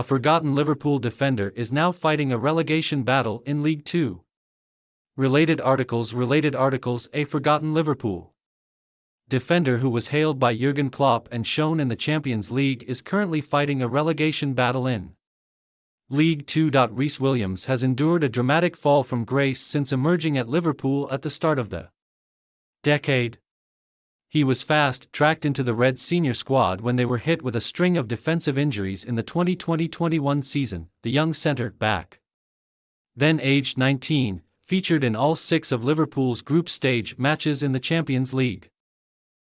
a forgotten Liverpool defender is now fighting a relegation battle in League Two. Related articles. A forgotten Liverpool defender who was hailed by Jurgen Klopp and shone in the Champions League is currently fighting a relegation battle in League Two. Rhys Williams has endured a dramatic fall from grace since emerging at Liverpool at the start of the decade. He was fast-tracked into the Reds' senior squad when they were hit with a string of defensive injuries in the 2020-21 season. The young centre-back, then aged 19, featured in all 6 of Liverpool's group stage matches in the Champions League.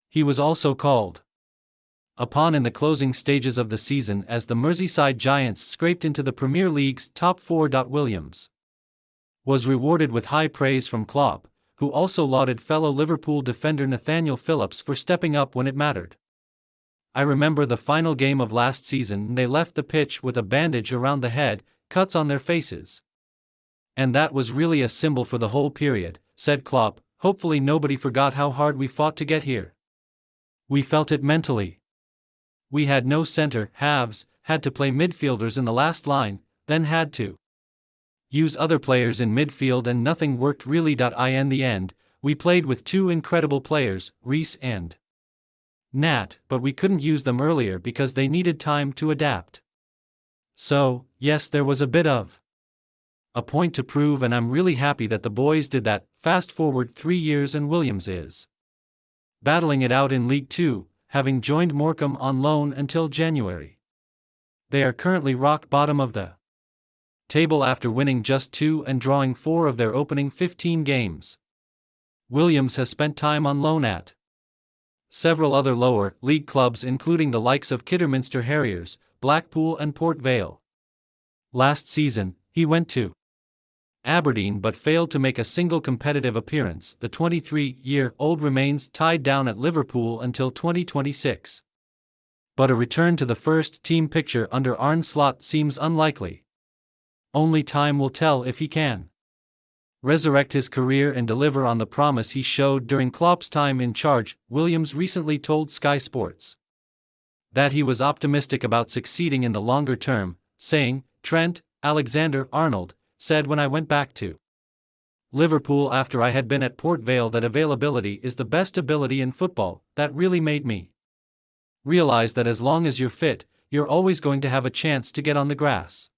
He was also called upon in the closing stages of the season as the Merseyside Giants scraped into the Premier League's top 4. Williams was rewarded with high praise from Klopp, who also lauded fellow Liverpool defender Nathaniel Phillips for stepping up when it mattered. "I remember the final game of last season and they left the pitch with a bandage around the head, cuts on their faces. And that was really a symbol for the whole period," said Klopp. "Hopefully nobody forgot how hard we fought to get here. We felt it mentally. We had no centre-halves, had to play midfielders in the last line, then had to use other players in midfield and nothing worked really. In the end, we played with 2 incredible players, Rhys and Nat, but we couldn't use them earlier because they needed time to adapt. So, yes, there was a bit of a point to prove, and I'm really happy that the boys did that." Fast forward 3 years and Williams is battling it out in League Two, having joined Morecambe on loan until January. They are currently rock bottom of the table after winning just 2 and drawing 4 of their opening 15 games. Williams has spent time on loan at several other lower league clubs, including the likes of Kidderminster Harriers, Blackpool and Port Vale. Last season, he went to Aberdeen but failed to make a single competitive appearance. The 23-year-old remains tied down at Liverpool until 2026. But a return to the first-team picture under Arne Slot seems unlikely. Only time will tell if he can resurrect his career and deliver on the promise he showed during Klopp's time in charge. Williams recently told Sky Sports that he was optimistic about succeeding in the longer term, saying, "Trent Alexander-Arnold said when I went back to Liverpool after I had been at Port Vale that availability is the best ability in football. That really made me realize that as long as you're fit, you're always going to have a chance to get on the grass."